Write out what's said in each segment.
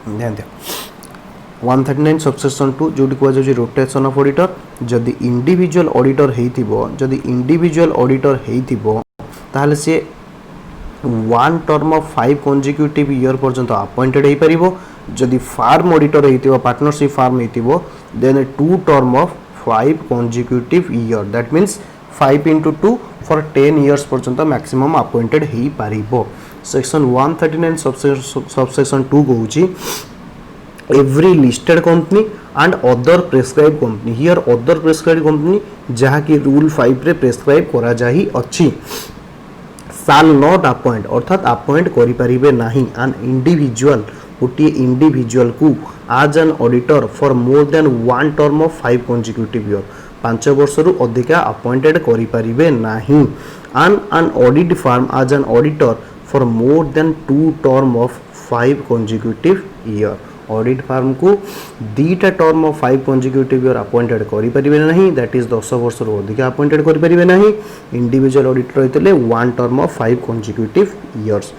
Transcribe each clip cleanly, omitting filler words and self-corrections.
ध्यान दियो 139 सबसेक्शन 2 जोटी को जाउची रोटेशन ऑफ ऑडिटर जदि इंडिविजुअल ऑडिटर हेइतिबो जदि इंडिविजुअल ऑडिटर हेइतिबो ताहले से 1 टर्म ऑफ 5 कंसेक्यूटिव ईयर पर्यंत अपॉइंटेड हे परिबो जदि फार्म ऑडिटर हेइतिबो पार्टनरशिप फार्म हेइतिबो then 2 term of 5 consecutive year that means 5 into 2 for 10 years पर्यंत maximum appointed he पारिबो section 139 subsection 2 कहूची every listed company and other prescribed company here other prescribed company जहाँ की rule 5 रे prescribe करा जाही अच्छी shall not appoint अर्थात appoint करि परिबे नाही an individual गोटे इंडिविजुअल को as an auditor for more than 1 term of 5 consecutive year 5 वर्ष रु अधिका अपॉइंटेड करि परिबे नाही an audit firm as an auditor for more than 2 term of 5 consecutive year audit firm को दीटा term of 5 consecutive year appointed करि परिबे नाही दैट इज 10 वर्ष रु अधिका अपॉइंटेड करि परिबे नाही इंडिविजुअल ऑडिटर होइतले 1 term of 5 consecutive years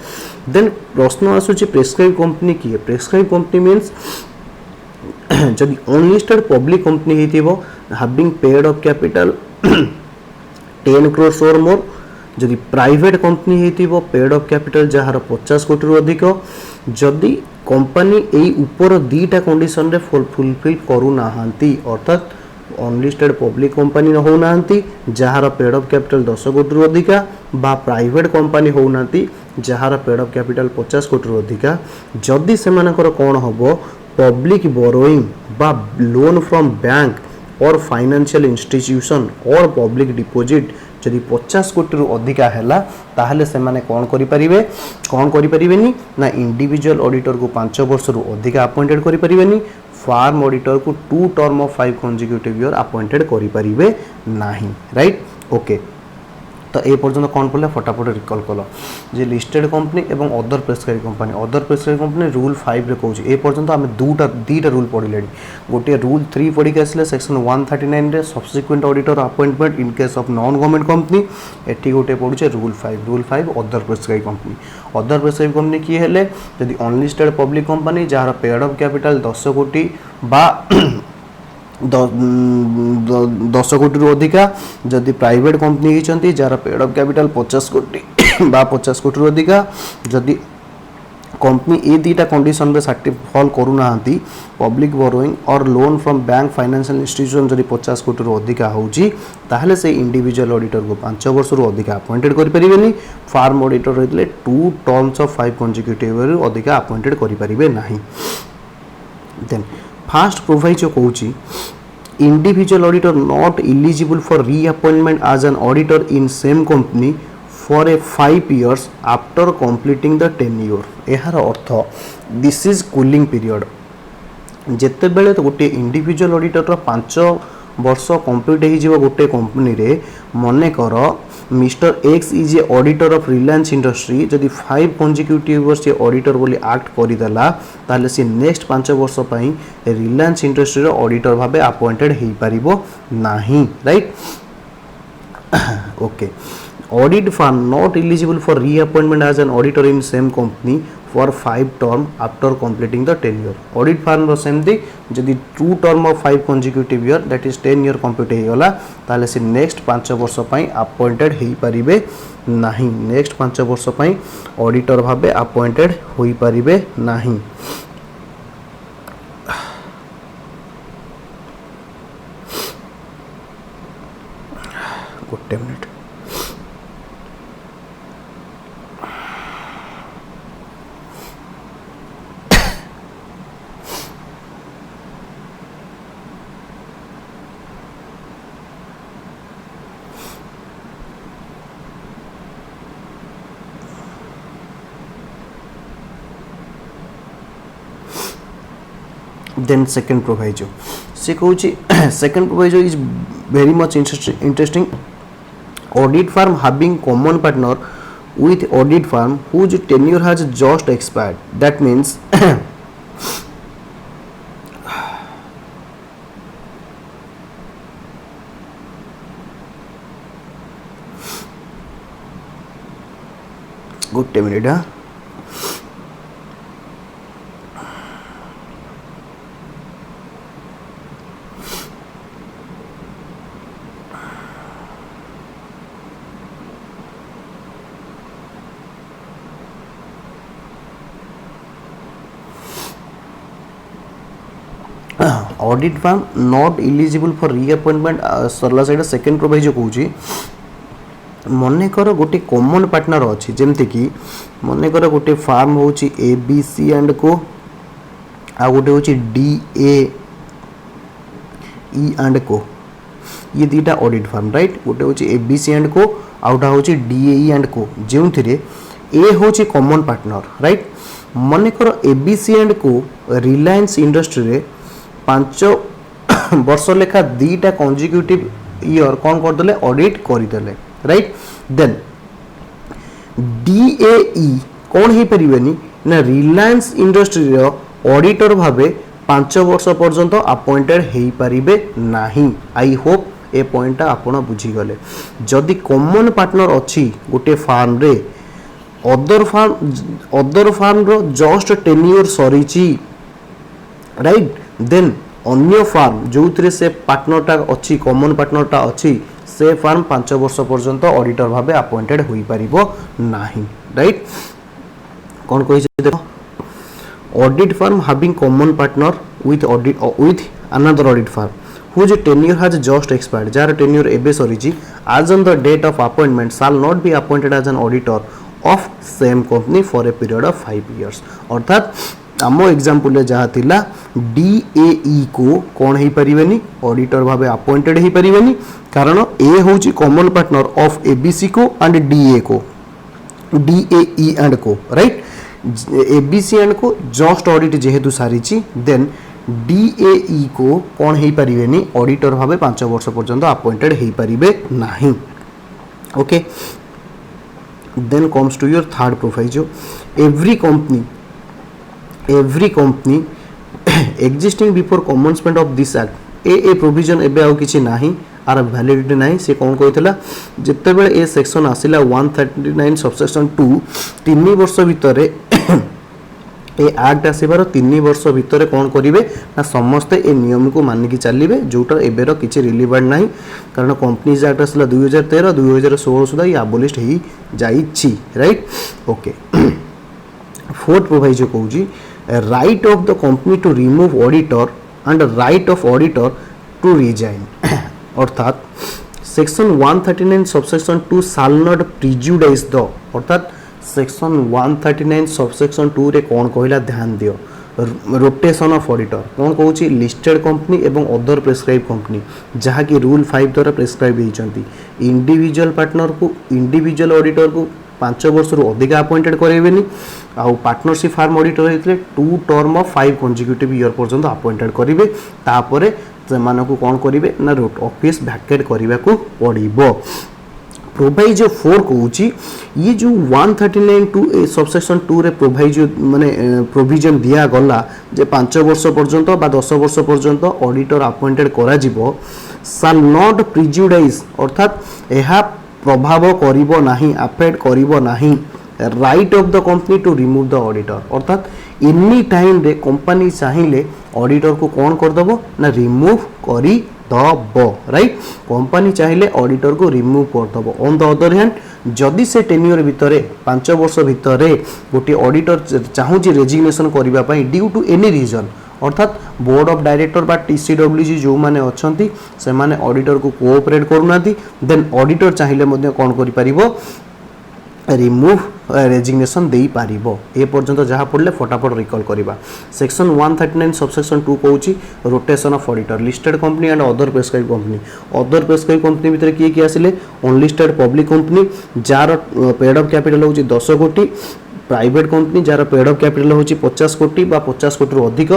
then प्रश्न आसुची प्रेस्क्राइब कंपनी की प्रेस्क्राइब कंपनी मीन्स जदि अनलिस्टेड पब्लिक कंपनी हेतिबो having paid up capital 10 crores or more जदि प्राइवेट कंपनी हेतिबो पेड अप कैपिटल जहार 50 कोटी रु अधिक जदि कंपनी एई ऊपर दीटा कंडीशन रे फुलफिल करू नाहांती अर्थात अनलिस्टेड पब्लिक कंपनी हो नांती जहार पेड अप कैपिटल 10 कोटी रु अधिका बा प्राइवेट कंपनी हो नांती जहार पेड अप कैपिटल 50 कोटी रु अधिका जदि सेमानकर कोन हबो पब्लिक बोरोइंग बा लोन फ्रॉम बैंक और फाइनेंशियल इंस्टीट्यूशन और पब्लिक डिपॉजिट जदि 50 कोटी रु अधिका हैला ताहले से माने कोन करि परिबेनी ना इंडिविजुअल ऑडिटर को 5 वर्ष रु अधिका अपॉइंटेड करि परिबेनी फार्म ऑडिटर को 2 term of 5 consecutive year appointed करि परिबे नाही राइट ओके तो ए पर्यंत कौन पड़े फटाफट रिकल कल जे लिस्टेड कंपनी एवं अदर प्रेस्क्राइब कंपनी रूल 5 रे कहूँ ए पर्यंत आम दीटा रूल पढ़ले गोटे रूल 3 पढ़ी आसले सेक्शन 139 रे subsequent auditor appointment in case of non government company eighty गोटे पड़ुचे रूल 5 अदर प्रेस्क्राइब कंपनी किए हेले जदि अनलिस्टेड पब्लिक कंपनी जहार पेड अप कैपिटल 10 कोटी बा 10 कोटी रु अधिका जदि प्राइवेट कंपनी होती जार पेड अप कैपिटल 50 कोटी बा 50 कोटी रु अधिका जदि कंपनी ए दीटा कंडीशन रे फॉल करू नाहंती पब्लिक बोरोइंग और loan from bank financial institution जदि 50 कोटी रु अधिका होउची ताहले से इंडिविजुअल ऑडिटर को 5 वर्ष रु अधिका अपॉइंटेड करि परिबेनी फार्म ऑडिटर होइतले 2 टर्म्स ऑफ 5 consecutive रु अधिका अपॉइंटेड करि परिबे नाही देन फर्स्ट प्रोवाइजो कहूची individual auditor not eligible for reappointment as an auditor in same company for a 5 years after completing the tenure एहार अर्थ दिस इज कूलिंग पीरियड जेते बेले तो गोटे इंडिविजुअल ऑडिटर रो 5 वर्ष कंप्लीट हो जिवो गोटे कंपनी रे मने कर mister X is a auditor of Reliance industry जदि 5 consecutive इयर्स ये ऑडिटर बोली एक्ट करि देला ताले से नेक्स्ट 5 वर्ष पई रिलायंस इंडस्ट्री रो ऑडिटर भाबे अपॉइंटेड हेई परिबो नाही right okay audit firm not eligible for reappointment as an auditor in same company for 5 term after completing the tenure audit firm रो सेमती जदि 2 term of 5 consecutive year that is 10 year complete हे गला ताले से नेक्स्ट 5 वर्ष पई appointed हेई परिबे नाही नेक्स्ट 5 वर्ष पई ऑडिटर भाबे अपॉइंटेड होई परिबे नाही good minute then second proviso से कहूँ second proviso is very much interesting audit firm having common partner with audit firm whose tenure has just expired that means good minute audit firm not eligible for reappointment सरला said second provision कहूँ मनकर गोटे common partner अच्छी जमती कि मनकर गोटे farm हूँ ABC and को आ गोटे हूँ DAE एंड को ये दीटा ऑडिट फार्म राइट गोटे हूँ ABC एंड को आउटा हूँ DAE एंड को जो ए हूँ कॉमन पार्टनर राइट मनकर ABC and co Reliance industry रे 5 वर्ष लेखा दीटा कंजिक्यूटिव ईयर कौन करदे ऑडिट करदे राइट देन DAE कौन हो पारे ना रिलायंस इंडस्ट्री रो ऑडिटर भावे 5 वर्ष पर्यंत अपॉइंटेड हो पारे नहीं आई होप ए पॉइंटा आपण बुझीगले जदि कॉमन पार्टनर अच्छी गोटे फार्म रे अदर फार्म रो जस्ट टेन्योर सरीची राइट देन अन्य फार्म जो थे से पार्टनरटा अच्छी कॉमन पार्टनरटा अच्छी से फार्म 5 वर्ष पर्यंत ऑडिटर भावे अपॉइंटेड हो पारिबो नाही राइट कौन कहि देखो audit firm having common partner with another audit firm whose tenure has just expired जार tenure एबे सरीची as on the date of appointment shall not be appointed as an auditor of same company for a period of 5 years अर्थात आम example जहाँ थिला DAE को कौन हो पारे ऑडिटर भावे अपॉइंटेड हो पारे कारण ए हूँ कॉमन पार्टनर ऑफ ABC को एंड DAE एंड को राइट ABC एंड को जस्ट ऑडिट जेहेतु सारी देन DAE को कौन हो पारे ऑडिटर भावे 5 वर्ष पर्यंत अपॉइंटेड हो पारे नहीं okay then comes to your third provision every company existing before commencement of this act ए प्रोविजन एबे आउ किछि नाही आर वैलिडिटी नाही से कौन कहितला जत्ते बेले ए सेक्शन आसिला 139 सबसेक्शन 2 3 वर्ष भितर ए एक्ट आसीबार 3 वर्ष भितर कौन करिवे ना समस्त ए नियम को मानिकी चलिबे जोटा एबेर किछि रिलेवेंट नाही कारण कंपनीज एक्ट आसिला 2013 2016 सुधा ये अबोलिश ही जाईछि राइट ओके फोर्थ प्रोविजन कहूजी right of the company to remove auditor and right of auditor to resign अर्थात section 139 subsection 2 shall not prejudice the अर्थात सेक्शन 139 सबसेक्शन 2 रे कौन कहला ध्यान दियो रोटेशन ऑफ ऑडिटर कौन कहूँ लिस्टेड कंपनी एवं अदर प्रेस्क्राइब कंपनी जहाँ की रूल 5 द्वारा प्रेस्क्राइब होती इंडिविजुअल पार्टनर को इंडिविजुअल ऑडिटर को 5 वर्ष रु अधिक अपॉइंटेड करेबेनी आउ पार्टनरशिप फार्म ऑडिटर होते 2 टर्म ऑफ 5 कंजिक्यूटिव ईयर पर्यंत अपॉइंटेड करेंगे तापर से कौन करेंगे ना ऑफिस वैकेट करने को पड़ो प्रोवाइजो 4 कहूँ ये जो 139 टू सबसेक्शन 2 रे प्रोवाइजो माने प्रोविजन दिया गला जे 5 वर्ष पर्यंत बा 10 वर्ष पर्यंत ऑडिटर अपॉइंटेड करा जिवो शैल नॉट प्रिजुडाइज अर्थात यह प्रभाव करिवो नाही अफेक्ट करिवो नाही right of the company to remove the auditor अर्थात एनी टाइम रे कंपनी चाहिए ऑडिटर को कौन कर दबो ना रिमूव करी दबो राइट कंपनी चाहिए ऑडिटर को रिमूव कर दबो ऑन द अदर हैंड जदि से टेन्योर भितर 5 वर्ष भितर गोटे ऑडिटर चाहूँ रेजिग्नेशन करबा पई ड्यू टू एनी रीजन अर्थात बोर्ड ऑफ डायरेक्टर बा TCWG जो माने अछंती से माने ऑडिटर को कोऑपरेट करूनाती देन ऑडिटर चाहिए मध्य कौन करि परिबो रिमूव रेजिग्नेशन दे पारिबो ए पर्यंत जहाँ पड़े फटाफट रिकॉल करवा सेक्शन 139 सबसेक्शन 2 कहूँ rotation of auditor listed company and other prescribe company भितर किए किए आसिले अनलिस्टेड पब्लिक कंपनी जार पेड ऑफ कैपिटल हूँ 10 कोटी प्राइवेट कंपनी जार पेड ऑफ कैपिटल हूँ 50 कोटी बा 50 कोटी रु अधिक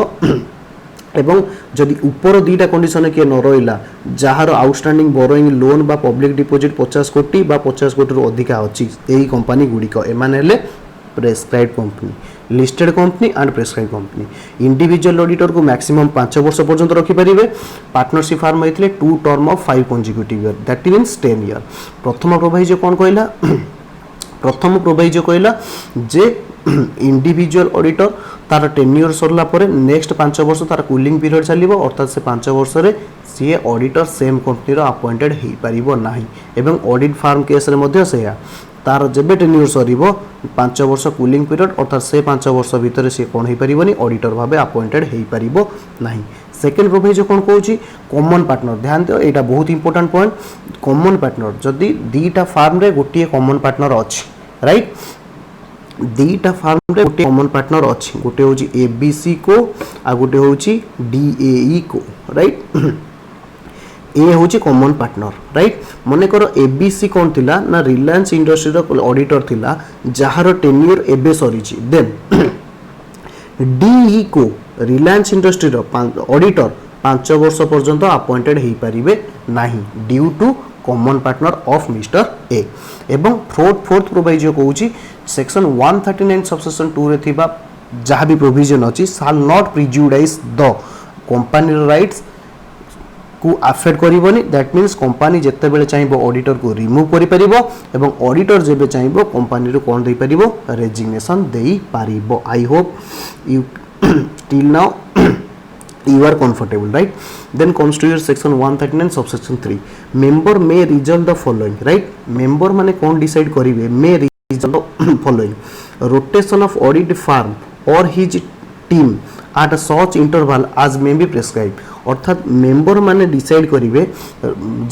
एवं जदि ऊपर दुईटा कंडीशन किए न रहा जार आउटस्टैंडिंग बोरोइंग लोन बा पब्लिक डिपोजिट 50 कोटी बा 50 कोटी रु अधिक अच्छी यही कंपनी गुड़िक एमाने prescribe company listed company and prescribe company individual auditor को मैक्सिमम 5 वर्ष पर्यंत रखिपारे पार्टनरशिप फार्म होते 2 term of 5 consecutive year that means 10 year प्रथम प्रोवाइजो कौन कहला प्रथम प्रोवाइजो कहला जे इंडिविजुअल ऑडिटर तार टेन्योर सरला परे नेक्स्ट 5 वर्ष तार कूलिंग पीरियड चलिबो अर्थात से 5 वर्ष रे सी ऑडिटर सेम कंपनी रो अपॉइंटेड हो पारिबो नाही एवं ऑडिट फार्म केस रे मध्ये सेया तार जेबे टेन्योर सरिबो 5 वर्ष कूलिंग पीरियड अर्थात से 5 वर्ष भितर से कोन हो पारिबोनी ऑडिटर भाबे अपॉइंटेड हो पारिबो नाही सेकेंड प्रोविजन कौन कहूँ कॉमन पार्टनर ध्यान दियो एटा बहुत इंपोर्टेंट पॉइंट कॉमन पार्टनर जदि दीटा फार्म रे गोटे कॉमन पार्टनर अच्छी राइट दीटा फार्म रे गोटे कॉमन पार्टनर अच्छी गोटे हूँ एबीसी को आ गोटे हूँ डीएई को राइट ए हूँ कॉमन पार्टनर राइट मन कर एबीसी कौन थिला ना रिलायंस इंडस्ट्री ऑडिटर थिला जार टेन्यूर एबे सरी देन डीई को रिलायंस इंडस्ट्री ऑडिटर 5 वर्ष पर्यंत अपॉइंटेड हो पारे नहीं due to common partner of mister A एवं फोर्थ प्रोविजन कहूँ सेक्शन 139 सबसेक्शन 2 रे थिबा जहाँ भी प्रोविजन अच्छी shall not prejudice the company rights को अफेक्ट करिवनी दैट मीन्स कंपनी जेते बेले चाहिबो ऑडिटर को रिमूव करि परिबो एवं ऑडिटर जेबे चाहिबो कंपनी रो कोन देई परिबो रेजिग्नेशन देई परिबो I hope you till now you are comfortable right then comes to your section 139 subsection 3 member may resolve the following right member माने कौन decide करिवे may resolve the following rotation of audit firm or his team at a such interval as may be prescribed अर्थात member माने decide करिवे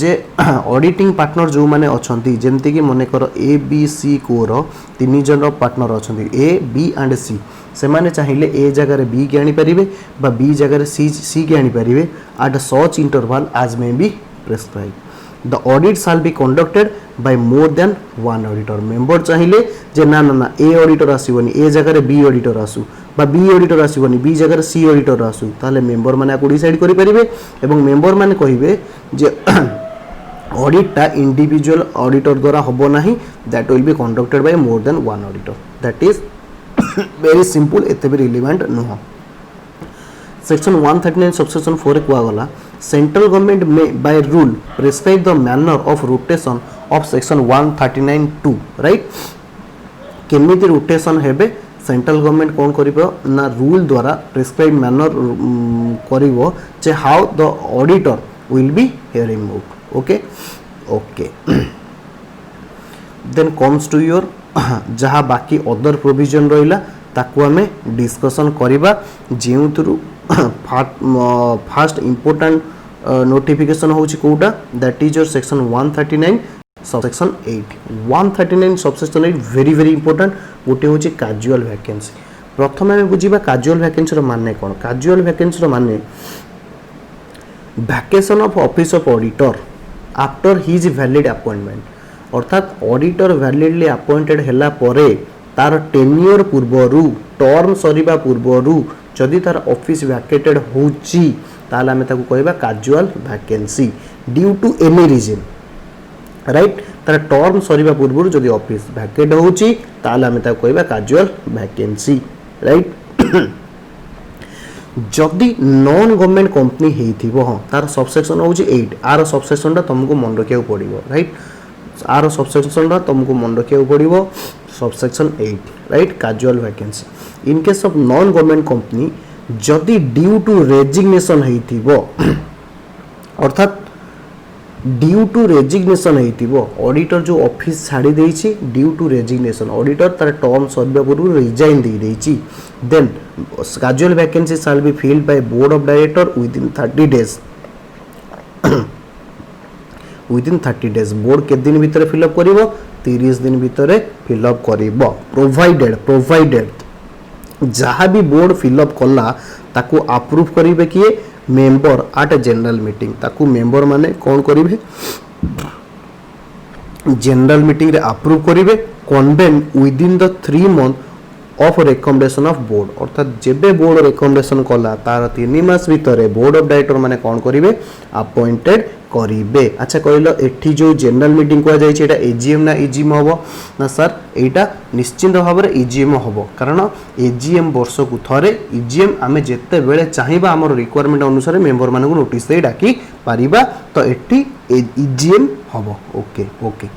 जे auditing partner जो माने अछंती जेमति कि मने कर ए बी सी को रो तीन जन पार्टनर अछंती ए बी एंड सी से माने चाहिए ए जगह बी के आनी परिबे बा बी जगह सी के आनी परिबे at such interval as may be prescribe the audit shall be conducted by more than one auditor member चाहिए जे ना ना ना ए ऑडिटर आसीबनी ए जगह बी ऑडिटर आसु बा बी ऑडिटर आसीबनी बी जगह सी ऑडिटर आसु ताले मेंबर माने को डिसाइड करि परिबे एवं मेंबर माने कहिबे जे ऑडिटटा इंडिविजुअल ऑडिटर द्वारा होबो नाही that will be conducted by more than one auditor that is very simple एते भी रिलेवेंट नुह सेक्शन 139 सबसेक्शन 4 को आगला सेंट्रल गवर्नमेंट में by rule prescribe the manner of rotation of section 139(2) right केमिति रोटेशन हेबे सेंट्रल गवर्नमेंट कौन करिवो ना रूल द्वारा प्रिस्क्राइब मैनर करिवो जे how the auditor will be removed okay okay then comes to your जहाँ बाकी अदर प्रोविजन रहिला ताकू आमे डिस्कशन करिबा जेउ थ्रू फास्ट इंपोर्टेंट नोटिफिकेशन होची कोटा that is your section 139 subsection 8 139 subsection 8 very very important गोटे होची कैजुअल वैकेंसी प्रथम आमे बुझिबा कैजुअल वैकेंसी रो माने कोन कैजुअल वैकेंसी रो माने vacation of office of auditor after his valid appointment अर्थात ऑडिटर वैलिडली अपॉइंटेड हैला परे तार टेन्योर पूर्वरु टर्म सरीबा पूर्वरु जदि तार ऑफिस वैकेटेड होची ताला हमें ताको कहबा casual vacancy due to any reason right तार टर्म सरीबा पूर्वरु जदि ऑफिस वैकेट होची ताला हमें ताको कहबा कैजुअल वैकेंसी राइट जदि नॉन गवर्नमेंट कंपनी हेइथिबो हां तार सबसेक्शन होची 8 आर सबसेक्शनटा तुमको मन रखिया पड़िबो राइट आर सबसेक्शन तुमको मन रखा पड़ो subsection 8 right casual vacancy in case of non government company जदि ड्यू टू रेजिग्नेशन हेइथिबो अर्थात ड्यू टू रेजिग्नेशन हेइथिबो ऑडिटर जो ऑफिस छाड़ी देछि ड्यू टू रेजिग्नेशन ऑडिटर तार टर्म सर्वे पूर्व रिजाइन दे देछि then casual vacancy shall be filled by board of director within 30 days within 30 days board के दिन भीतर फिलअप करिवो 30 दिन भीतर फिलअप करिवो प्रोवाइडेड जहाँ भी बोर्ड फिलअप कला ताकू अप्रूव करिवे किए मेंबर एट जनरल मीटिंग ताकू मेंबर माने कौन करिवे जनरल मीटिंग रे अप्रूव करिवे convene within the 3 month of recommendation of board अर्थात जेबे बोर्ड रिकमेंडेशन कला तार 3 मास भीतर बोर्ड ऑफ डायरेक्टर माने कौन करिवे अपॉइंटेड करिवे अच्छा कहलो एठी जो जनरल मीटिंग को जाय छै एटा एजीएम ना एजीएम होबो ना सर एटा निश्चित भाव रे एजीएम होबो कारण एजीएम वर्ष को थरे एजीएम आमे जेते बेले चाहिबा हमर रिक्वायरमेंट अनुसार मेंबर माने को नोटिस दे डाकी पारिबा तो एठी एजीएम होबो ओके ओके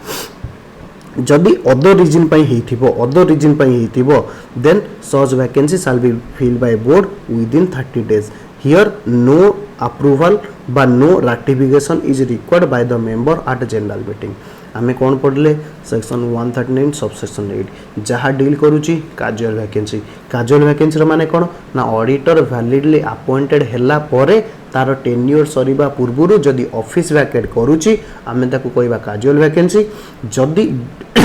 जदि अदर रीजन पई हेइथिबो then such vacancy shall be filled by board within 30 days here no approval बा no ratification is required by the member at general meeting आमे कौन पढ़ले सेक्शन 139 सबसेक्शन 8 जहाँ डील करूची कैजुअल वैकेंसी माने कौन ना ऑडिटर वैलिडली अपॉइंटेड हैला परे तार टेन्योर सरीबा पूर्व जदि ऑफिस वैकेट करूची आमे ताकू कहबा कैजुअल वैकेंसी जदि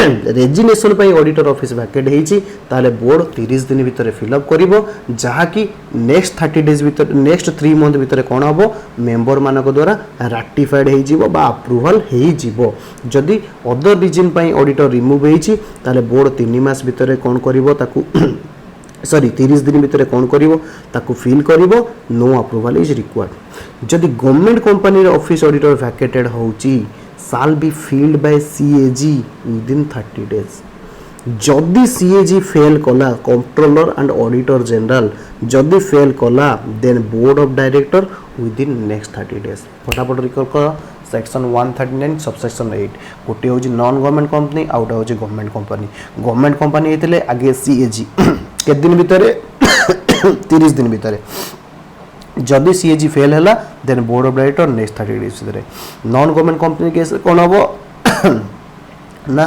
रेजिग्नेशन पई ऑडिटर ऑफिस वैकेट हेची ताले बोर्ड 30 दिन भितर फिलअप करिवो जहा कि नेक्स्ट 30 डेज भितर नेक्स्ट 3 मंथ भितर कोन हबो मेंबर मानक द्वारा रैटिफाइड हेई जिवो बा अप्रूवल हेई जिवो जदि अदर रीजन पई ऑडिटर रिमूव हेची ताले बोर्ड 3 मास भितर कोन करिवो ताकू सॉरी 30 दिन भितर कोन करिवो ताकू फिल करिवो नो अप्रूवल इज रिक्वायर्ड जदि गवर्नमेंट कंपनी रे ऑफिस ऑडिटर वैकेटेड होची shall be filled by CAG within 30 days जदि CAG फेल कला कंट्रोलर एंड ऑडिटर जनरल जदि फेल कला then board of director within next 30 days फटाफट recall कर section 139 subsection 8 गोटे होची नॉन गवर्नमेंट कंपनी आउट होची गवर्नमेंट कंपनी हेतले आगे CAG के दिन भितर 30 दिन भितर जदि CAG फेल हैला then board of director next 30 days भितर नॉन गवर्नमेंट कंपनी केस कोन हबो ना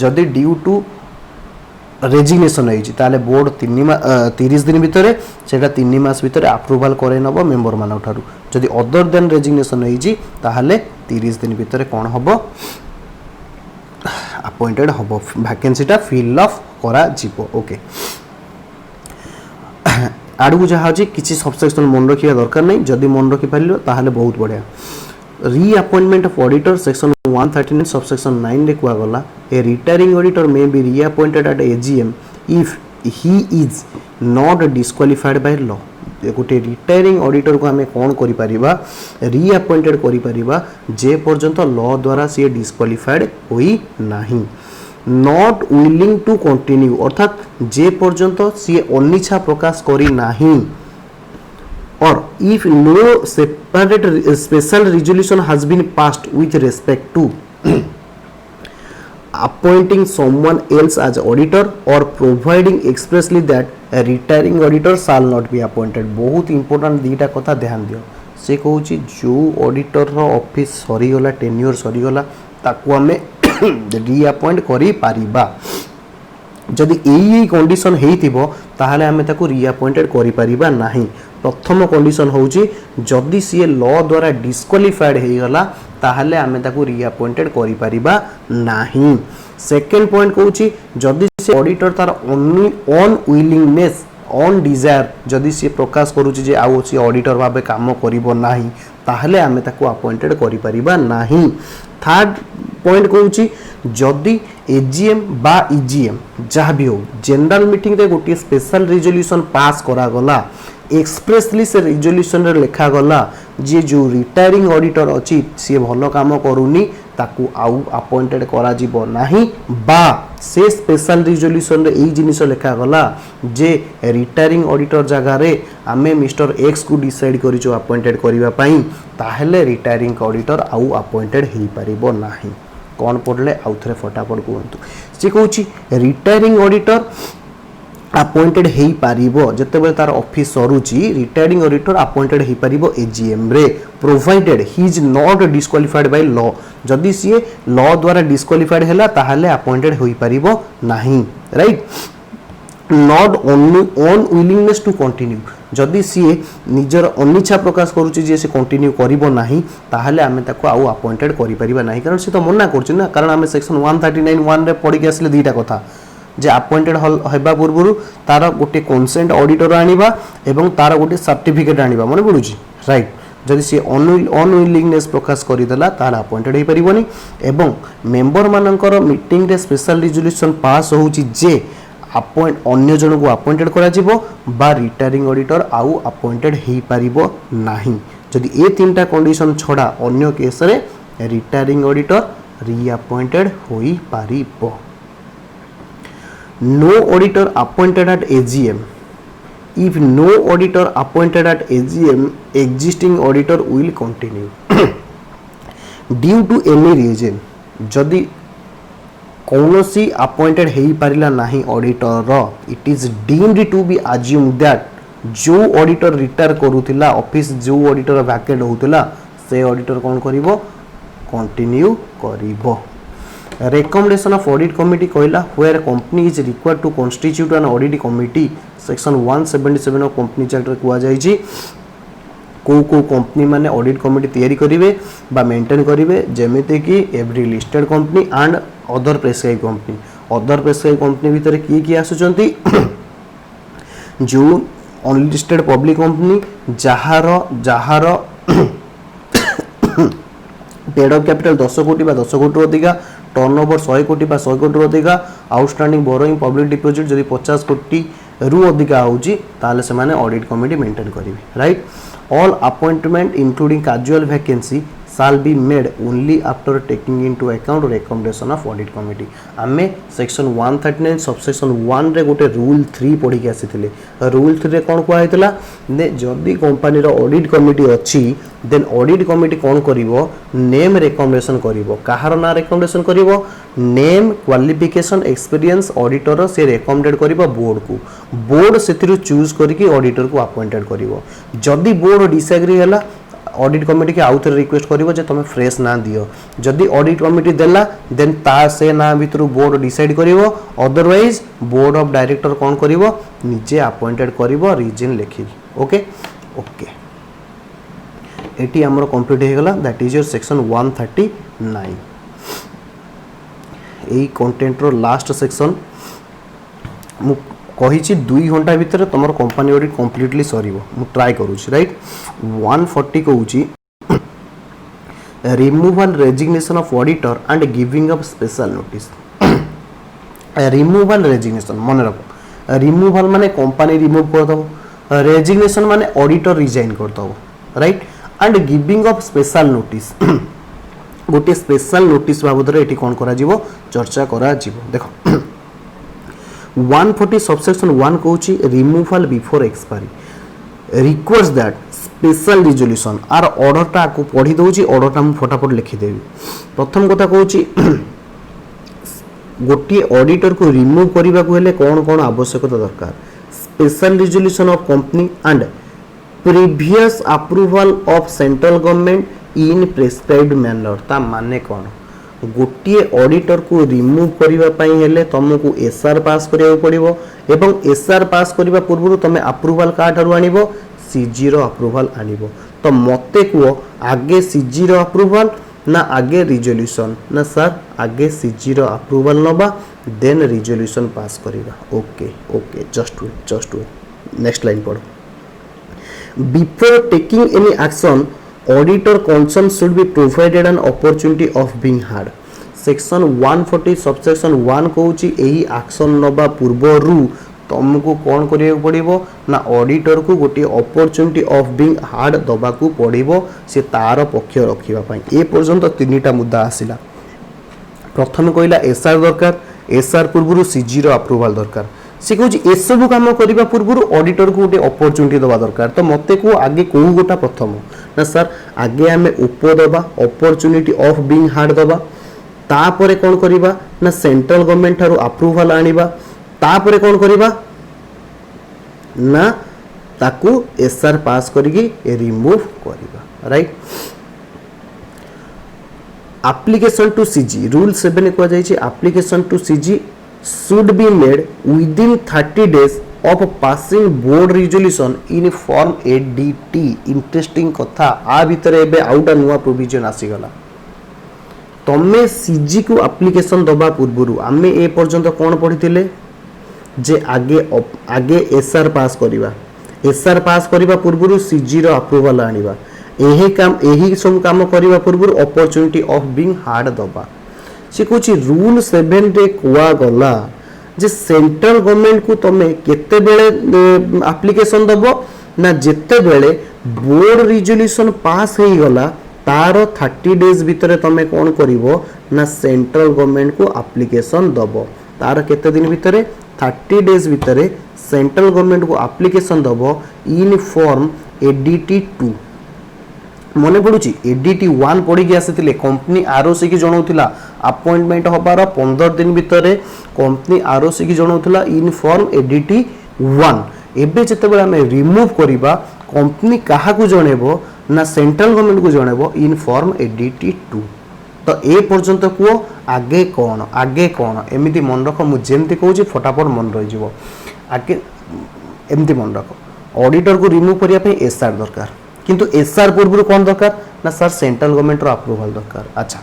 जदि ड्यू टू रेजिग्नेशन होइछि ताले बोर्ड 30 दिन भितर सेटा 3 मास भितर अप्रूवल करे नबो मेंबर मानक ठारू जदि अदर देन रेजिग्नेशन होइछि ताले 30 दिन भितर कोन हबो अपॉइंटेड हबो वैकेंसीटा फिल अप करा जिवो ओके आड़ू जहाँ अच्छी किसी सबसेक्शन मन रखा दरकार नहीं जदि मन रखी पार ताहले बहुत बढ़िया reappointment of auditor section 139 subsection 9 रे कुआ गला a retiring auditor may be reappointed at AGM if he is not disqualified by law गोटे रिटायरिंग ऑडिटर को आम कौन करिपरिबा रीअपॉइंटेड करिपरिबा जे पर्यंत लॉ द्वारा सी डिस्क्वालिफाइड होई नाही नॉट विलिंग टू कंटिन्यू अर्थात जे पर्यंत सी अनिच्छा प्रकाश करी नाही और if no separate special resolution has been passed with respect to appointing someone else as auditor or providing expressly that a retiring auditor shall not be appointed बहुत important दीटा कथा ध्यान दियो से कहूची जो ऑडिटर रो ऑफिस सरी गला टेन्योर सरी गला ताकू हमें रीअपॉइंट करी पारिबा जदि एई कंडीशन हेइथिबो ताहाले हमें ताकू रीअपॉइंटेड करी पारिबा नाही प्रथम कंडीशन होउची जदि सी लॉ द्वारा डिस्क्वालिफाइड हेइ गला ताहाले हमें ताकू रीअपॉइंटेड करी पारिबा नाही सेकंड पॉइंट कहूची जदि से ऑडिटर तार अनविलिंगनेस ऑन डिजायर जदि सी प्रकाश करूची जे आउ सी ऑडिटर भाबे काम करिवो नाही ताहाले हमें ताकू अपॉइंटेड करी पारिबा नाही थर्ड पॉइंट कहूची जदि AGM बा EGM जहाँ भी हो जनरल मीटिंग रे गोटे स्पेशल रिजोल्यूशन पास करा गला एक्सप्रेसली से रिजोल्यूशन रे लिखा गला जे जो रिटायरिंग ऑडिटर अछि से भलो काम करूनी ताकू आउ अपॉइंटेड करा जिवो नाही बा से स्पेशल रिजोल्यूशन रे एई जिनिस लिखा गला जे रिटायरिंग ऑडिटर जगह रे आमे मिस्टर एक्स को डिसाइड करिचो अपॉइंटेड करिवा पई ताहेले रिटायरिंग ऑडिटर आउ अपॉइंटेड हेई परिबो नाही कौन पढ़ले आउ थे फटाफट कहतु सी कहूँ रिटायरिंग ऑडिटर अपॉइंटेड हेई पारिबो जतेबेले तार ऑफिस सरुची रिटायरिंग ऑडिटर अपॉइंटेड हेई पारिबो AGM रे provided he is not disqualified by law जदि सी लॉ द्वारा डिस्क्वालिफाइड हैला ताहाले अपॉइंटेड होई पारिबो नाही right not on willingness to continue जदि सी निजर अनिच्छा प्रकाश करूची जे से कंटिन्यू करिवो नाही ताहाले आमे ताको आउ अपॉइंटेड करि परिबा नाही कारण से तो मना करछि ना कारण आमे सेक्शन 139 1 रे पढि के आसले दीटा कथा जे अपॉइंटेड हेबा पूर्वरु तार गोटे कंसेंट ऑडिटर आनिबा एवं तार गोटे सर्टिफिकेट आनिबा माने पडुची राइट जदि सी अनविलिंगनेस प्रकाश करिदेला ताहाले अपॉइंटेड हेई परिबोनी एवं मेंबर मानकर मीटिंग रे स्पेशल रिजोल्यूशन पास होउची जे अपॉइंट अन्य जन को अपॉइंटेड करा जिवो बा रिटायरिंग ऑडिटर आउ अपॉइंटेड हेई पारिबो नाही जदि ए तीनटा कंडीशन छडा अन्य केस रे रिटायरिंग ऑडिटर रीअपॉइंटेड होई पारिबो no auditor appointed at AGM if no auditor appointed at AGM existing auditor will continue due to any reason जदि कौनसी अपॉइंटेड हेई पारिला नाही auditor it is deemed to be assume that जो auditor retire करूथिला office जो auditor vacant होउथिला से ऑडिटर कोन करिवो कंटिन्यू करिवो recommendation of audit committee कहला where company is required to constitute an audit committee section 177 of company act रे कुआ जाई छी को कंपनी माने ऑडिट कमिटी तैयारी करेंगे बा मेंटेन करेंगे जेमिति कि every listed company and other prescribe company. Other prescribe company भितर किए आसुचंती जो अनलिस्टेड पब्लिक कंपनी जहार पेड ऑफ कैपिटल 10 कोटी बा 10 कोटी अधिका, टर्नओवर 100 कोटी बा 100 कोटी अधिका, आउटस्टैंडिंग बोरोइंग पब्लिक डिपोजिट जदि 50 कोटी रु अधिका होची ताले से माने ऑडिट कमिटी मेंटेन करिवे। Right, all appointment including casual vacancy shall be made only after taking into account recommendation of audit committee। आमे सेक्शन 139 सबसेक्शन 1 रे गोटे रूल 3 पढ़ी के आसीथिले। रूल 3 रे कोन कुआ हैतला ने जदी कंपनी रो ऑडिट कमिटी अछि देन ऑडिट कमिटी कोन करिवो नेम रिकमेंडेशन करिवो। काहार ना रिकमेंडेशन करिवो नेम क्वालिफिकेशन एक्सपीरियंस ऑडिटर से रिकमेंडेड करिवो बोर्ड को। बोर्ड सेतिरु चूज करके ऑडिटर को अपॉइंटेड करिवो। जदी बोर्ड डिसएग्री हला ऑडिट कमिटी के आउथरे रिक्वेस्ट करिवो जे तमे फ्रेश ना दियो। जदी ऑडिट कमिटी देला देन ता से ना भितरु बोर्ड डिसाइड करिवो। अदरवाइज बोर्ड ऑफ डायरेक्टर कोन करिवो निजे अपॉइंटेड करिवो रीजन लेखि। ओके ओके एटी हमर कंप्लीट हे गला। That is your section 139। एई कंटेंट रो लास्ट सेक्शन मु कही 2 घंटा भितर तुम कंपनी ऑडिट कंप्लीटली सरीबो। मु ट्राई करूची। राइट, 140 कहूची removal resignation of auditor and giving up special notice. Removal resignation मन रखो। रिमूवल माने कंपनी रिमूव कर दबो, रेजिग्नेशन माने ऑडिटर रिजाइन कर दबो। Right, and giving up special notice गोटे स्पेशल नोटिस बाबद एटी कोन करा जीवो चर्चा करा जीवो। देखो 140 सबसेक्शन 1 कहूची removal before expiry request that special resolution. आर ऑर्डरटा को पढ़ी दउची, ऑर्डरटा हम फटाफट लिखि देबी। प्रथम कथा कहूची गोटे ऑडिटर को रिमूव करबा को हेले कोन कोन आवश्यकता दरकार। Special resolution of company and previous approval of central government in prescribed manner. ता माने कोन गोटे ऑडिटर को रिमूव करिबा पई हेले तुमको एसआर पास करिया पड़िबो एवं एसआर पास करिबा पूर्व तुम अप्रूवल का ठारु आनिबो सीजी रो अप्रूवल आनिबो। तो मते को आगे सीजी रो अप्रूवल ना आगे रिजोल्यूशन ना सर आगे सीजी रो अप्रूवल नबा देन रिजोल्यूशन पास करिबा। Okay okay just wait next line पढ़ो। Before taking any action auditor concern should be provided an opportunity of being heard। Section 140 subsection 1 कहूची एही एक्शन नबा पूर्वरु तुमको कोन करिया पड़िबो ना ऑडिटर को गोटे अपॉर्चुनिटी ऑफ बीइंग हार्ड दबा को पड़िबो से तार पक्ष रखिबा पई। ए पर्यंत तीनटा मुद्दा आसिला। प्रथम कहिला एसआर दरकार, एसआर पूर्वरु सीजी रो अप्रूवल दरकार। से कहूँ ए सब कम करने पूर्व ऑडिटर को गोटे अपॉर्चुनिटी दबा दरकार। तो मते को आगे कौ गोटा प्रथम ना सर आगे आम उप दबा अपॉर्चुनिटी ऑफ बीइंग हार्ड दबा तापरे कौन करिबा ना सेंट्रल गवर्नमेंट ठारू अप्रूवल आनिबा तापरे कौन करिबा ना ताकू एसआर पास करिगी रिमूव करिबा। Right, application to CG rule 7 को जाई छै application to CG should be made within 30 days of passing board resolution in form ADT। Interesting कथा आ भीतर एबे आउटा नुआ प्रोविजन आसी गला। तमे सीजी को एप्लीकेशन दबा पूर्वरु आमे ए पर्यंत कोन पढिथिले जे आगे एसआर पास करिबा। एसआर पास करिबा पूर्वरु सीजी रो अप्रूवल आनिबा। एही सब काम करिबा पूर्वरु अपॉर्चुनिटी ऑफ बीइंग हार्ड दबा। से कुछ रूल 7 रे कुआ गला जे सेंट्रल गवर्नमेंट को तमे केते बेले एप्लीकेशन दबो ना जेते बेले बोर्ड रिजोल्यूशन पास हे गला तार 30 डेज भीतर तमे कोन करिवो ना सेंट्रल गवर्नमेंट को एप्लीकेशन दबो। तार केते दिन भीतर 30 डेज भीतर सेंट्रल गवर्नमेंट को एप्लीकेशन दबो इन फॉर्म एडीटी 2। मने पड़ुची एडीटी 1 पढ़ी के आसीथिले कंपनी आरओसी की जणाउथिला अपॉइंटमेंट होबार 15 दिन भितरे कंपनी आरओसी की जणाउथिला इन फॉर्म एडीटी 1। एबे जते बेला हम रिमूव करिबा कंपनी काहा को जणेबो ना सेंट्रल गवर्नमेंट को जणेबो इन फॉर्म एडीटी 2। तो ए पर्यंत को आगे कोन एमिति मन रख मु जेमति कहूची फटाफट मन रहि जिवो। आगे एमिति मन रख ऑडिटर को रिमूव करिया पे एसआर दरकार किंतु एसआर पूर्व कौन दरकार ना सर सेंट्रल गवर्नमेंट रो अप्रूवल दरकार। अच्छा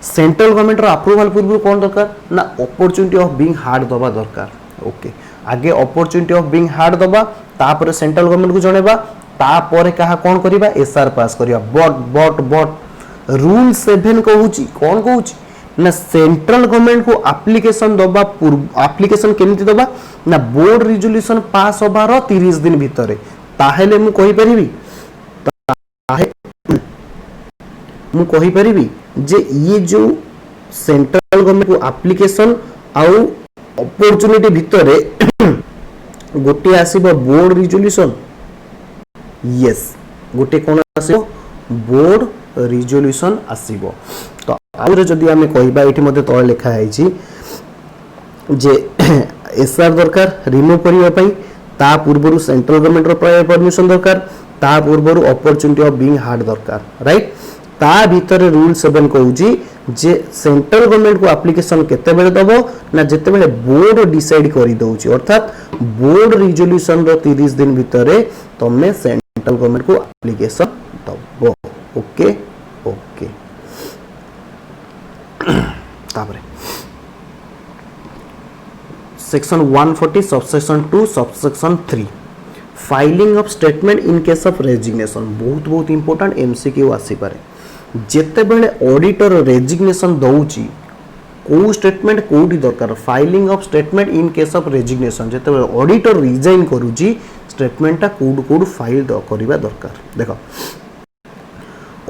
सेंट्रल गवर्नमेंट रो अप्रूवल पूर्व कौन दरकार ना अपॉर्चुनिटी ऑफ बीइंग हार्ड दबा दरकार। ओके आगे अपॉर्चुनिटी ऑफ बीइंग हार्ड दबा तापर सेंट्रल गवर्नमेंट को जणेबा तापर कहा कौन करिबा एसआर पास करिबा। बट रूल 7 कहूची कौन कहूची ना सेंट्रल गवर्नमेंट को एप्लिकेशन दबा एप्लिकेशन केमिति दबा ना बोर्ड रिजोल्यूशन पास होबार 30 दिन भितरे ताहेले मु कहि परिबी मु कहि परिबी जे ये जो सेंट्रल गवर्नमेंट को एप्लिकेशन आउ अपॉर्चुनिटी भितरे गोटे आसीबो बोर्ड रिजोल्यूशन। यस गोटे कोन आसीबो बोर्ड रिजोल्यूशन आसीबो। तो आउरे जदि आमे कहिबा एठी मध्ये तळे लेखा हैछि जे एसआर दरकार रिमूव करिया पई ता पूर्वरु सेंट्रल गवर्नमेंट रो प्रायर परमिशन दरकार ता पूर्वरु अपॉर्चुनिटी ऑफ बीइंग हार्ड दरकार राइट। ता भीतर रूल 7 कहूची जे सेंट्रल गवर्नमेंट को एप्लिकेशन केते बेले दबो ना जेते बेले बोर्ड डिसाइड करि दउची अर्थात बोर्ड रिजोल्यूशन रो 30 दिन भितरे तमे सेंट्रल गवर्नमेंट को एप्लिकेशन दबो। ओके ओके तापरे section 140 subsection 2 subsection 3 filing of statement in case of resignation बहुत बहुत इंपोर्टेंट एमसीक्यू आसी पारे। जेते बेले ऑडिटर रेजिग्नेशन दउची को स्टेटमेंट कोडी दरकार filing of statement in case of resignation जेते बेले ऑडिटर रिजाइन करूची स्टेटमेंटटा कोड फाइल करिबा दरकार। देखो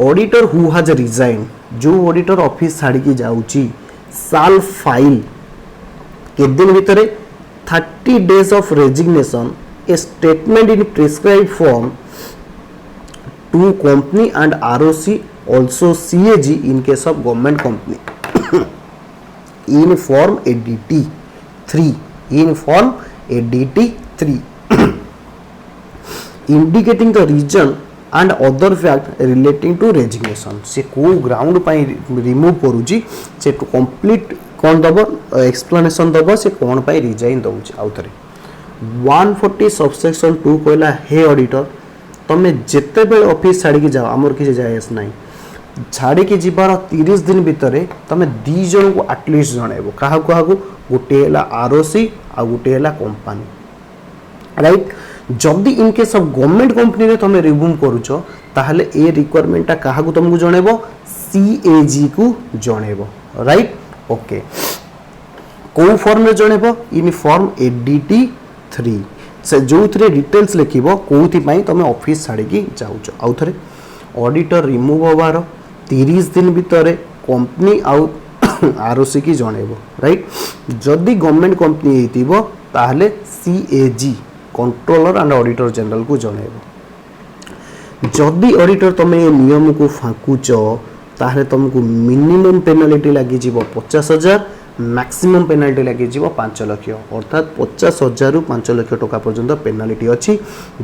ऑडिटर हु हैज रिजाइन जो ऑडिटर ऑफिस छाड़ी की जाउची साल फाइल के दिन भीतर 30 days of resignation a statement in prescribed form to company and ROC also CAG in case of government company in form ADT 3 in form ADT 3 indicating the reason and other fact relating to resignation से को ground पाई remove करूची से to complete कौन दबो explanation दबो से कौन पाई resign दउची आउ थरे 140 सबसेक्शन 2 कहला हे ऑडिटर तमे जेते बेल ऑफिस छाड़ी के जाओ हमर किसी जायस नाही छाड़ी के जिबार 30 दिन भितरे तमे दी जन को एटलीस्ट जणाइबो काहा को गोटे हला आरओसी आ गोटे हला कंपनी राइट। जदि इन केस ऑफ गवर्नमेंट कंपनी रे तमे रिमूव करूछो ताहले ए रिक्वायरमेंटटा काहा को तुमको जणेबो सीएजी को जणेबो राइट। ओके को फॉर्म रे जणेबो इन फॉर्म एडीटी 3 से जो थरे डिटेल्स लिखिबो कोथि पई तमे ऑफिस छाडी की जाउछो आउ थरे ऑडिटर रिमूव होबार 30 दिन भितरे कंपनी आउ आरओसी की जणेबो राइट। जदि गवर्नमेंट कंपनी हेतिबो ताहले CAG controller and auditor general को जणेबो। जदि ऑडिटर तमे ए नियम को फाकुच ताहले तुमको मिनिमम पेनाल्टी लागि जीवो 50,000 मैक्सिमम पेनाल्टी लागि जीवो 5 लाख अर्थात 50,000 रु 5 लाख टका पर्यंत पेनाल्टी अछि।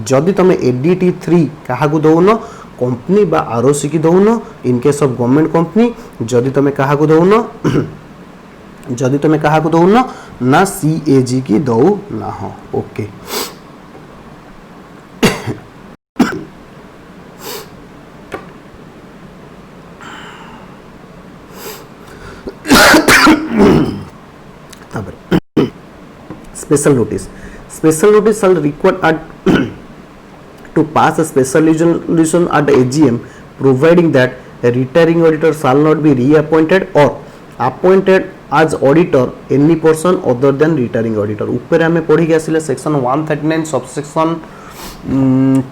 जदि तमे एडीटी 3 काहा को दउनो कंपनी बा आरओसी की दउनो in case of government company जदि तमे काहा को दउनो जदि तमे काहा को दउनो ना सीएजी की दउ ना हो। Okay special notice shall required at to pass a special resolution at AGM providing that a retiring auditor shall not be reappointed or appointed as auditor any person other than retiring auditor। ऊपर हमें पढ़ी गया सिले section 139 subsection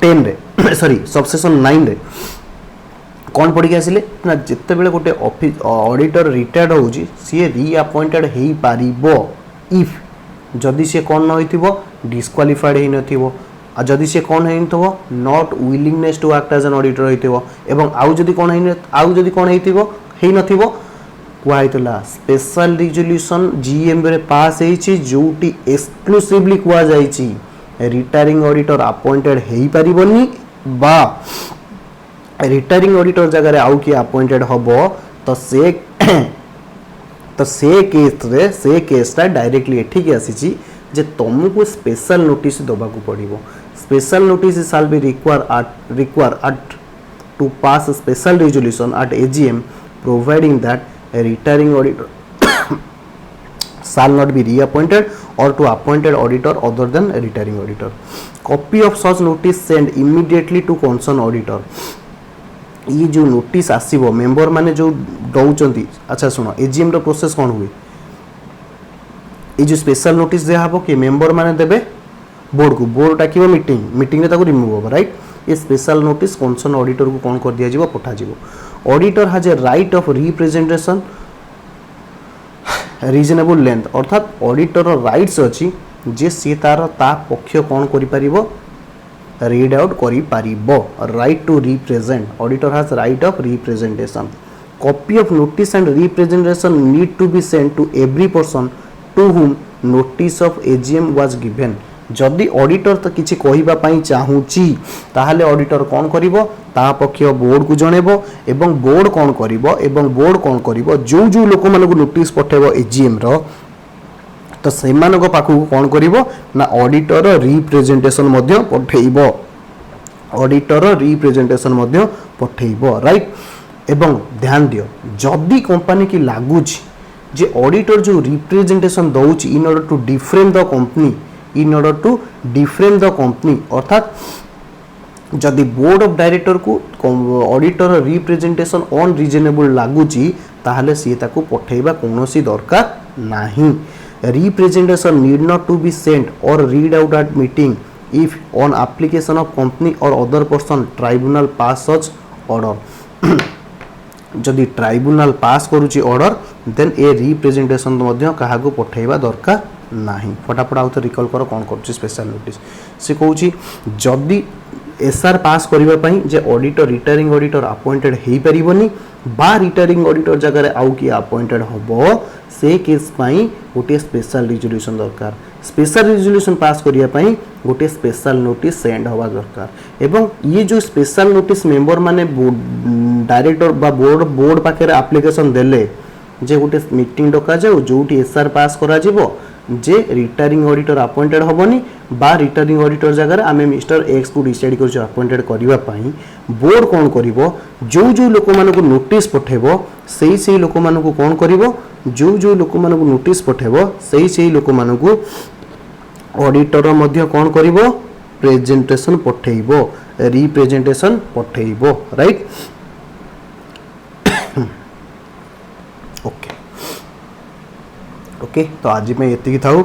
10 रे sorry subsection 9 रे कौन पढ़ी गया सिले ना जिते बेले गोटे ऑफिस ऑडिटर रिटायर्ड होउची सी रीअपॉइंटेड हेई पारिबो इफ जदि से कौन न होइथिबो डिस्क्वालिफाइड हेइ नथिबो आ जदि से कौन हेइथबो not willingness to act as an auditor होइथिबो एवं आउ जदि कौन हेइथिबो हेइ नथिबो कुआ हेतला स्पेशल रिजोल्यूशन जीएम रे पास हेइची जोटी एक्सक्लूसिवली कुआ जाईची रिटायरिंग ऑडिटर अपॉइंटेड हेइ पारिबोनी बा रिटायरिंग ऑडिटर जगह आउ कि अपॉइंटेड हबो तो से केसटा डायरेक्टली एठी के आसीची जे तुमको स्पेशल नोटिस दबा को पड़िबो। Special notice shall be require at to pass a special resolution at AGM providing that a retiring auditor shall not be reappointed or to appointed auditor other than a retiring auditor. Copy of such notice sent immediately to concerned auditor. ये जो notice आसीबो member माने जो दउचंती अच्छा सुनो AGM रो process कोन हुए ये जो special notice दे हबो कि मेंबर माने देबे बोर्ड को बोर्ड डाकिबो मीटिंग रे ताको रिमूव होबो राइट ये स्पेशल नोटिस कंसर्न ऑडिटर को कोन कर दिया जिवो पठा जिवो auditor has a right of representation reasonable length अर्थात ऑडिटर रो राइट्स अछि जे सी तार ता पक्ष कोन करि परिबो रीड आउट करि पारिबो right to represent auditor has right of representation copy of notice and representation need to be sent to every person to whom notice of AGM was given जदि auditor तो किछि कहिबा पई चाहूची ताहाले ऑडिटर कोन करिवो ता पक्ष board को जणेबो एवं बोर्ड कोन करिवो जो लोक मानको नोटिस पठेबो एजीएम रो तो सेमानक पाखु कोन करिवो ना ऑडिटर रिप्रेजेंटेशन मध्य पठेइबो राइट एवं ध्यान दियो जदि कंपनी की लागुची जे ऑडिटर जो रिप्रेजेंटेशन दउची in order to different the company अर्थात जदि बोर्ड ऑफ डायरेक्टर को ऑडिटर रिप्रेजेंटेशन ऑन रीजनेबल लागुची ताहले सी ताको पठेइबा कोनोसी दरकार नाही representation need not to be sent or read out at meeting if on application of company or other person tribunal pass such order जदि ट्राइब्यूनल पास करूची ऑर्डर देन ए रिप्रेजेंटेशन मध्य काहाको पठेइबा दरकार नाही फटाफट आउ तो रिकॉल करो कोन करची स्पेशल नोटिस से कहूची जदि एसआर पास करिबा पई जे ऑडिटर रिटायरिंग ऑडिटर अपॉइंटेड हेई परिबोनी बा रिटायरिंग ऑडिटर जगह रे आउ की अपॉइंटेड होबो से केस पई गोटे स्पेशल रिजोल्यूशन दरकार स्पेशल रिजोल्यूशन पास करिया पई गोटे स्पेशल नोटिस सेंड होबा दरकार एवं ये जो स्पेशल नोटिस मेंबर माने डायरेक्टर बा बोर्ड पाखे एप्लिकेशन देले जे गोटे मीटिंग डका जाऊ जोटी एसआर पास करा जिवो जे रिटायरिंग ऑडिटर अपॉइंटेड होबनी बा रिटायरिंग ऑडिटर जगह आमे मिस्टर एक्स को डिसाइड करछु अपॉइंटेड करिवा पई बोर्ड कोन करिवो जो लोक मानको नोटिस पठेबो सेही लोक मानको कोन करिवो जो लोक मानको नोटिस पठेबो सेही लोक मानको ऑडिटर मध्य कोन करिवो प्रेजेंटेशन पठेइबो रिप्रेजेंटेशन पठेइबो राइट ओके तो आज मैं ये थाऊ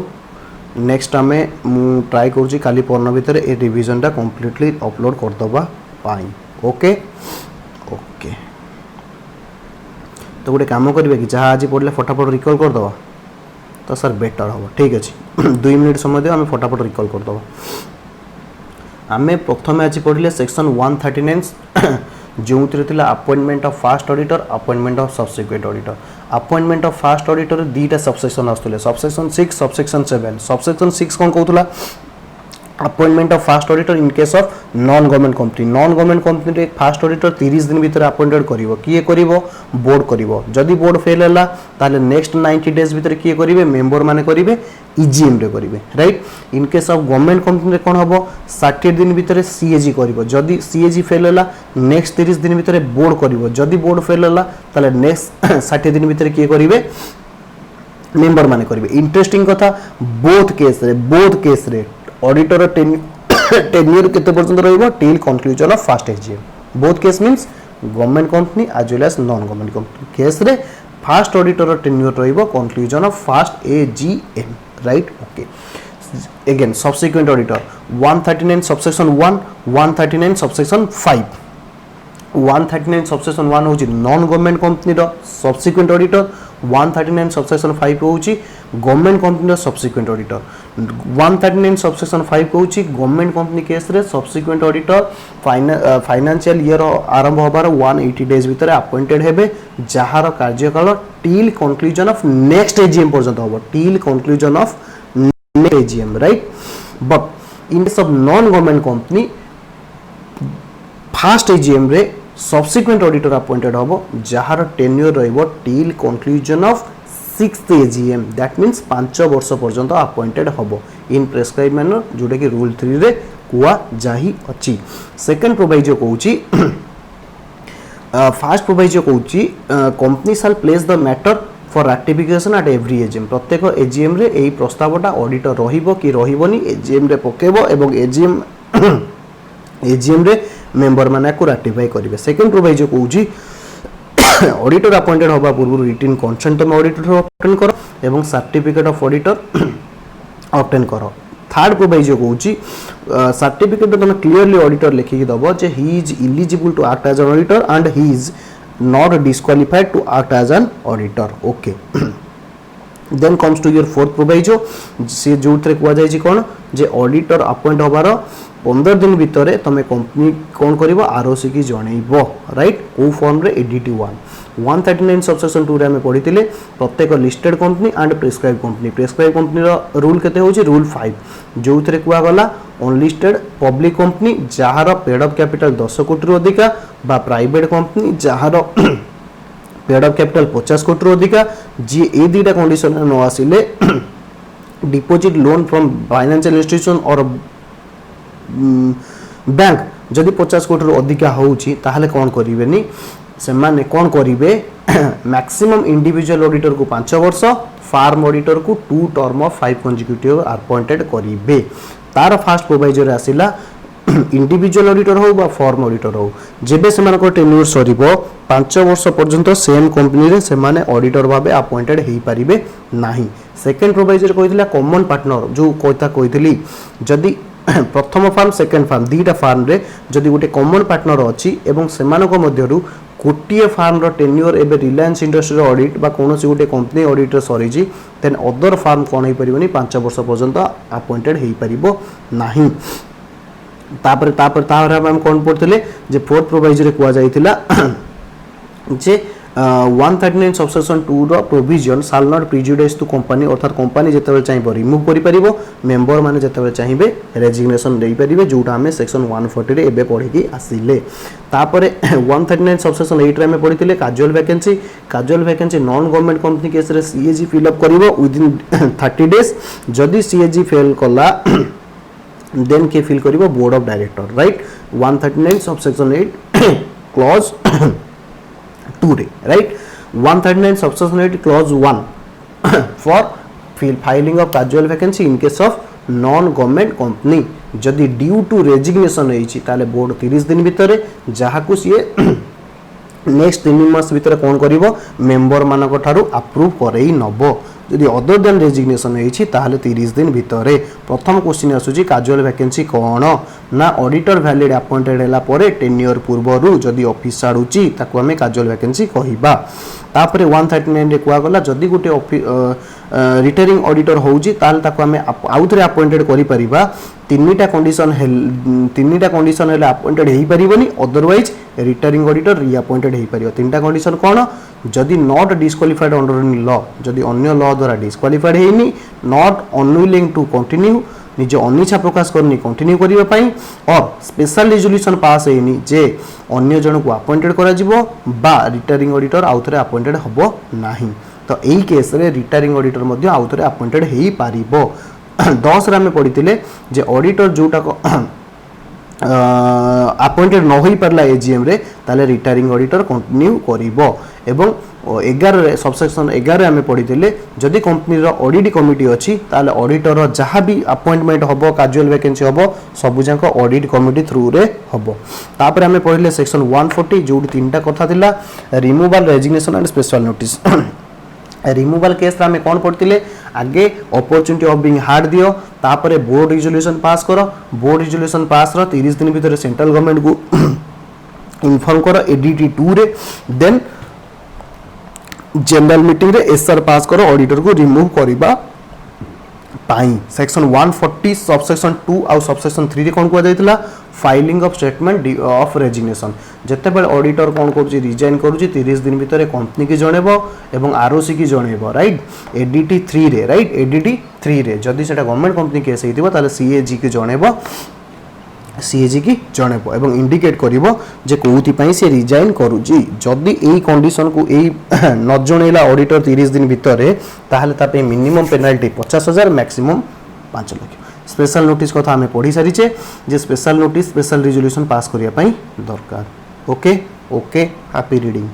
नेक्स्ट आम मु ट्राई करुँची काली परन भितर ए रिविजनटा कंप्लीटली अपलोड करदबा पाई ओके ओके तो गोटे काम करिवे कि जहाँ आज पढ़ले फटाफट रिकॉल करदबा तो सर बेटर हम ठीक अच्छे 2 मिनिट समय दे आम फटाफट रिकॉल करदबा आम प्रथम आज पढ़ले सेक्शन 139 जो appointment of first auditor appointment of subsequent auditor appointment of first auditor दीटा सबसेक्शन आसुले सबसेक्शन 6 सबसेक्शन 7 सबसेक्शन 6 कौन कहूला appointment of first auditor in case of non government company रे फास्ट ऑडिटर 30 दिन भीतर अपॉइंटेड करिवो किए करिवो बोर्ड करिवो जदि बोर्ड फेल हला ताले नेक्स्ट 90 डेज भीतर किए करिवे मेंबर माने करिवे ईजीएम रे करिवे right in case of government company रे कोन हबो 60 दिन भीतर सीएजी करिवो जदि सीएजी फेल हला नेक्स्ट 30 दिन भीतर बोर्ड करिवो जदि बोर्ड फेल हला ताले नेक्स्ट 60 दिन भीतर किए करिवे मेंबर माने करिवे इंटरेस्टिंग कथा बोथ केस रे ऑडिटर टेन्यूर केते पर्यंत रहइबो till conclusion of first AGM both case means government company as well as non government company case रे फास्ट ऑडिटर टेन्यूर रहइबो conclusion of first AGM right okay again subsequent auditor 139 subsection 1 139 subsection 5 139 subsection 1 होची non government company रो subsequent auditor 139 subsection 5 होची government company रो subsequent auditor 139 subsection 5 होची government company case रे subsequent auditor financial year आरंभ होबार 180 days भीतर appointed हेबे जहार कार्यकाल till conclusion of next AGM पर्यंत होबो till conclusion of next AGM right but in case of non government company first AGM रे सब्सिक्वेंट ऑडिटर अपॉइंटेड होबो जहार टेन्योर रहइबो till conclusion of 6th AGM that means 5 वर्ष पर्यंत appointed होबो इन prescribe manner जोटा कि रूल 3 रे कुआ जाही अछि सेकंड प्रोवाइजो कहूची फास्ट प्रोवाइजर कहूँ company shall place the matter for ratification at every AGM प्रत्येक एजीएम रे एई प्रस्तावटा ऑडिटर रहिबो कि रहिबोनी एजीएम रे पकेबो एवं एजीएम रे मेंबर माने को रैटिफाई करिवे। सेकंड प्रोवाइजर कहूँ ऑडिटर अपॉइंटेड होबा पूर्व रिटन कंसेंट तुम ऑडिटर ऑब्टेन करो एवं सर्टिफिकेट ऑफ ऑडिटर ऑब्टेन करो। थर्ड प्रोवाइजर कहूँ सर्टिफिकेट तुम क्लीयरली ऑडिटर लिखिकी दब जे he is eligible to act as an auditor and he is not disqualified to act as an auditor. Okay then comes to your fourth proviso सी जो कह जाए कौन जे ऑडिटर अपॉइंट होबार 15 दिन भितर तुम कंपनी कौन कर आरओसी की जनइब राइट को फॉर्म रे एडीटी 139 सबसेक्शन 2 रे हमें पढ़ी प्रत्येक listed company and prescribe company rule केते होची रूल 5 जो थे कहगला अनलिस्टेड पब्लिक कंपनी जार पेड अफ कैपिटल 10 कोटी अधिका बा प्राइवेट कंपनी जार पेड अफ कैपिटल 50 कोटी अधिका जी ए दुटा कंडीशन न आसिले deposit loan from financial institution और बैंक जदि 50 कोटी अधिका होउची ताहले कौन करिवेनी से माने कौन करिवे मैक्सिमम इंडिविजुअल ऑडिटर को 5 वर्ष फार्म ऑडिटर को 2 टर्म ऑफ 5 कंसेक्यूटिव अपॉइंटेड करिवे। तार फास्ट प्रोवाइजर आसिला इंडिविजुअल ऑडिटर हो बा फॉर्म ऑडिटर हो जेबे से मानको टेन्यूर सरीबो 5 वर्ष पर्यंत सेम कंपनी रे से माने ऑडिटर भाबे अपॉइंटेड हेई परिबे नाही। सेकंड प्रोवाइजर कहितला कॉमन पार्टनर जो कोइता कहितली जदि प्रथम फार्म सेकंड फार्म दीटा फार्म रे जदि गोटे कॉमन पार्टनर अछि एवं सेमानक मध्यरु कोटिए फार्म रो टेन्यूर एबे रिलायंस इंडस्ट्री ऑडिट बा कोनोसी गोटे कंपनी ऑडिटर सरीजी देन अदर फार्म कोन हेई परिबनी 5 वर्ष पर्यंत अपॉइंटेड हेई परिबो नाही। तापर हम कौन पढ़ते जे फोर्थ प्रोवाइजर कह जाइतिला जे 139 सबसेक्शन 2 रो provision shall not prejudice to company अर्थात कंपनी जेतेबेले चाहिबो रिमूव करि परिबो मेंबर माने जेतेबेले चाहिबे रेजिग्नेशन देई परिबे जोटा हमें सेक्शन 140 रे एबे पढ़ी की आसिले। तापरे 139 सबसेक्शन 8 रे हमें पढ़ितिले casual vacancy non government company case रे सीएजी फिल अप करिवो विद इन 30 डेज जदी सीएजी फेल कला देन के फिल करिवो बोर्ड ऑफ डायरेक्टर राइट 139 सबसेक्शन 8 क्लॉज 2 रे राइट 139 subsection 8 clause 1 for filing of casual vacancy in case of non government company जदि ड्यू टू रेजिग्नेशन होईची ताले बोर्ड 30 दिन भितरे जहाकू सीए नेक्स्ट 3 मास भितर कौन करिवो मेंबर मानक ठारू अप्रूव करई नबो जदि अदर देन रेजिग्नेशन होईची ताहले 30 दिन भितरे। प्रथम क्वेश्चन आसुची कैजुअल वैकेंसी कौन ना ऑडिटर वैलिड अपॉइंटेड हैला परे टेन्योर पूर्वरु जदि ऑफिस छाडुची ताकू हमें कैजुअल वैकेंसी कहिबा। तापरे 139 रे कुआ गला जदि गुटे रिटर्निंग ऑडिटर होउची ताहले ताकू हमें आउथरे अपॉइंटेड करि परिबा तीनटा कंडीशन हेले अपॉइंटेड हेई परिबनी अदरवाइज रिटर्निंग ऑडिटर रीअपॉइंटेड हेई परिबो। तीनटा कंडीशन कोन जदि not disqualified under any law जदि अन्य लॉ द्वारा डिस्क्वालिफाइड हेइनी नॉट अनविलिंग टू कंटिन्यू निज अनिच्छा प्रकाश करनी कंटिन्यू करिबा पई और स्पेशल रेजोल्यूशन पास हेइनी जे अन्य जन को अपॉइंटेड करा जिवो बा रिटर्निंग ऑडिटर आउथरे अपॉइंटेड हबो नाही तो एई केस रे रिटर्निंग ऑडिटर मध्ये आउथरे अपॉइंटेड हेई पारिबो। 10 रे हम पढ़ितिले जे ऑडिटर जोटा अपॉइंटेड न होई परला एजीएम रे ताले रिटायरिंग ऑडिटर कंटिन्यू करिवो एवं 11 सबसेक्शन 11 हमें पढ़ितिले जदि कंपनी रो ऑडिट कमिटी अछि ताले ऑडिटर जहाँ भी अपॉइंटमेंट हबो कैजुअल वैकेंसी हबो सब जाक ऑडिट कमिटी थ्रू रे हबो। तापर हमें पढ़िले सेक्शन 140 जो तीनटा कथा थिला removal resignation and special notice removal case में कौन पढ़ते आगे अपॉर्चुनिटी ऑफ बीइंग हार्ड दियो तापरे बोर्ड रिजोल्यूशन पास करो बोर्ड रिजोल्यूशन पास रो 30 दिन भीतर सेंट्रल गवर्नमेंट को इन्फॉर्म करो एडीटी 2 रे देन जनरल मीटिंग रे एसआर पास करो ऑडिटर को रिमूव करिबा पाई। सेक्शन 140 सबसेक्शन 2 आउ सबसेक्शन 3 रे कोन को जायतिला filing of statement of resignation जते बेल ऑडिटर कोन करूची रिजाइन करूची 30 दिन भीतर कंपनी की जणेबो एवं आरओसी की जणेबो राइट एडीटी 3 रे राइट एडीटी 3 रे जदी सेटा गवर्नमेंट कंपनी केस हेतिबो ताले सीएजी की जणेबो सीएजी की जणेबो एवं इंडिकेट करिवो जे कोउथि पई से रिजाइन करूची जदी एई कंडीशन को एई न जणेला ऑडिटर 30 दिन भीतर ताहले ता पे minimum penalty 50,000 maximum 5 lakh. Special notice कथा हमें पढ़ी सारी जे special notice special resolution pass करिया पई दरकार। ओके। Okay, happy reading.